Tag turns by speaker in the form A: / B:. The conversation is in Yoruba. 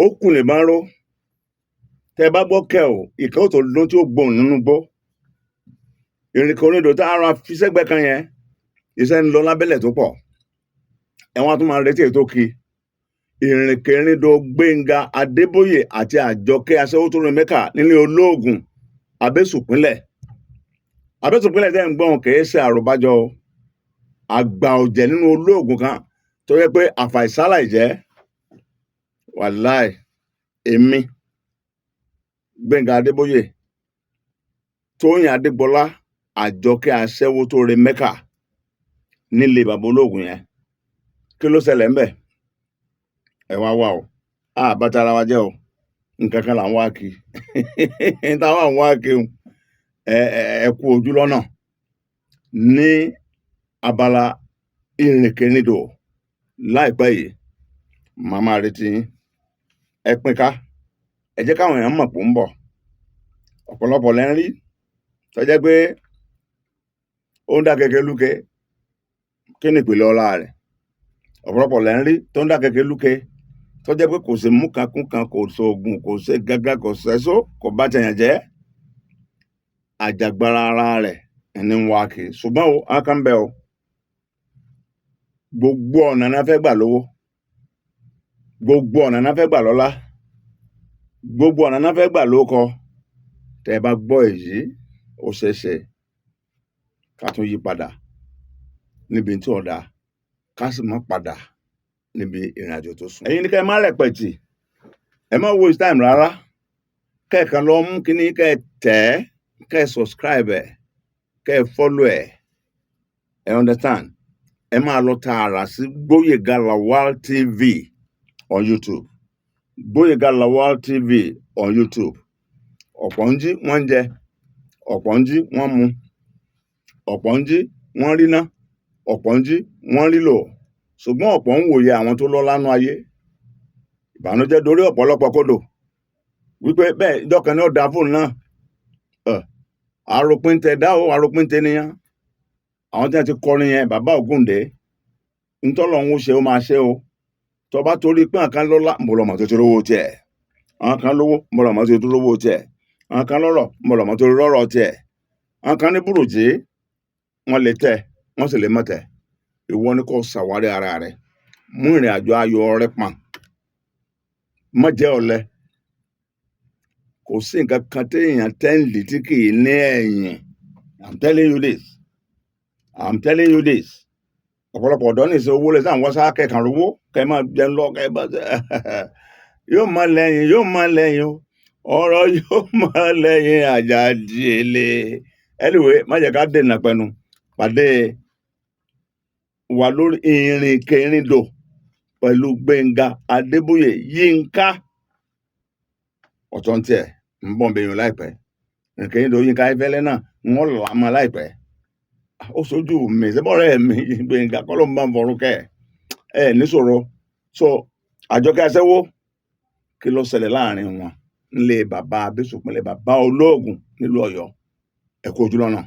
A: ó kùn lè máa ró tẹ bá gbọ́ kẹ́ ò ìkan ó tó lóun tí ó gbóhùn nínú gbó ìrìnkèrindò tá ara fi sẹ́gbẹ́ kan yẹn iṣẹ́ ń lọ lábẹ́lẹ̀ tó pọ̀ ẹ̀wọ̀n á tún máa retí ètò kí ìrìnkèrindò Gbénga Adébóyè àti Àjọkẹ́ Aṣẹ́wótórin Mẹ́kà nílé Olóògùn Abésùpínlẹ̀ tẹ́ ń gbọ́n kìí ṣe àròbájọ àgbà ọ̀jẹ̀ nínú Olóògùn kan tó yẹ pé àfàìsálà ìjẹ́ wàláì èmi Gbénga Adébóyè Tóyìn Adégbọlá Àjọkẹ́ Aṣẹ́wótórin Mẹ́kà nílé bàbá Olóògùn yẹn kí ló ṣẹlẹ̀ ńbẹ̀ ẹ wá wà o bàtà ara wa jẹ́ o nǹkan kan là ń wá kí táwọn àwọn wá kí ẹ kú ojú lọ́nà ní abala ìrìnkèrindò láìpẹ́ yìí màá máa retí yín ẹ pín ká ẹ jẹ́ káwọn èèyàn mọ̀ pé ó ń bọ̀ ọ̀pọ̀lọpọ̀ lẹ́ ń rí tó jẹ́ pé ó ń dá kẹ̀kẹ́ lúkẹ kí ni ìpìlẹ̀ ọlá rẹ̀ ọ̀pọ̀lọpọ̀ lẹ́ ń rí tó ń dá kẹ̀kẹ́ lúkẹ tó jẹ́ pé kò sí mú kankún kan kò sí oògùn kò sí gágá kò sẹ́só kò bá tẹ̀yàn jẹ́ àjàgbára ara rẹ̀ ẹni ń wá kí ṣùgbọ́n o á kàn bẹ́ o gbogbo ọ̀nà náà fẹ́ gbà lówó gbogbo ọ̀nà náà fẹ́ gbà lọ́lá gbogbo ọ̀nà náà fẹ́ gbà lóko tẹ́ bá gbọ́ èyí ó ṣeéṣe ká tún yí padà níbi tí ọ̀dà ká sì má padà níbi ìrìn àjò tó sùn. ẹ̀yin ní kẹ́ ẹ má rẹpẹ̀tì ẹ má waste time rárá kẹ́ẹ̀kan lọ mú kíní kẹ́ ẹ tẹ̀ ẹ́ kẹ́ ẹ subscribe ẹ̀ kẹ́ ẹ follow ẹ̀ ẹ understand ẹ máa lọ tààrà sí Gboyega Lawal TV on YouTube Gboyega Lawal TV on YouTube ọ̀pọ̀ ń jí wọ́n ń jẹ ọ̀pọ̀ ń jí wọ́n mu ọ̀pọ̀ ń jí wọ́n rí ná ọ̀pọ̀ ń jí wọ́n rí lò ṣùgbọ́n ọ̀pọ̀ ń wòye àwọn tó lọ́lá nú ayé ìbànújẹ́ dorí ọ̀pọ̀lọpọ̀ kodò wípé bẹ́ẹ̀ ìjọkan ní ọ̀dà fóònù náà àròpin tẹ dáwọ́ àròpin tẹ níyàn àwọn tí wọ́n ti kọrin yẹn bàbá Ògúndé ntọ́lọ́hún ṣe ó máa ṣe o tó bá torí pé àkàn lọ́lá mbọ̀lọ́mọ̀ tó ti rówó tiẹ̀ àwọn kan lówó mbọ̀lọ́mọ̀ tó ti rówó tiẹ̀ àwọn kan lọ́rọ̀ mbọ̀lọ́mọ̀ tó ti rọ́rọ̀ tiẹ̀ àwọn kan ní burújí wọ́n lè tẹ̀ wọ́n sì lè má tẹ̀ ìwọ ni kò ṣàwárí ara rẹ̀ mú ìrìn àjò ayọ̀ rẹ̀ pọ̀n má jẹ́ ọ̀lẹ kò sí nǹkan kan téèyàn tẹ́ǹlì tí kì í ní ẹ̀yìn I'm telling you this ọ̀pọ̀lọpọ̀ ọ̀dọ́ ní ìṣe owó lè sáà wọ́n sá kẹ̀kàn rówó kẹ́ máa jẹun lọ kẹ́ bá yóò máa lẹ́yìn o ọ̀rọ̀ yóò máa lẹ́yìn Àjàdí Èlé anyway má jẹ́ ká dènà pẹ̀nu pàdé wà lórí ìrìnkèrindò pẹ̀lú Gbénga Adébóyè Yínká ọ̀tọ̀ ń tiẹ̀ ń bọ̀ bẹ̀yìn láìpẹ́ ìrìnkèrindò Yínká Ayéfẹ́lẹ́ náà wọ́n là á mọ́ láìpẹ́ ó sojú mi sẹ́bọ̀rẹ́ mi Gbénga kọ́ ló ń bá ń fọrún kẹ́ ẹ̀ níṣòro so Àjọkẹ́ Aṣẹ́wó kí ló ṣẹlẹ̀ láàrin wọn nílé bàbá Abésùpínlẹ̀ bàbá Olóògùn nílùú Ọ̀yọ́ ẹ kú ojú lọ́nà.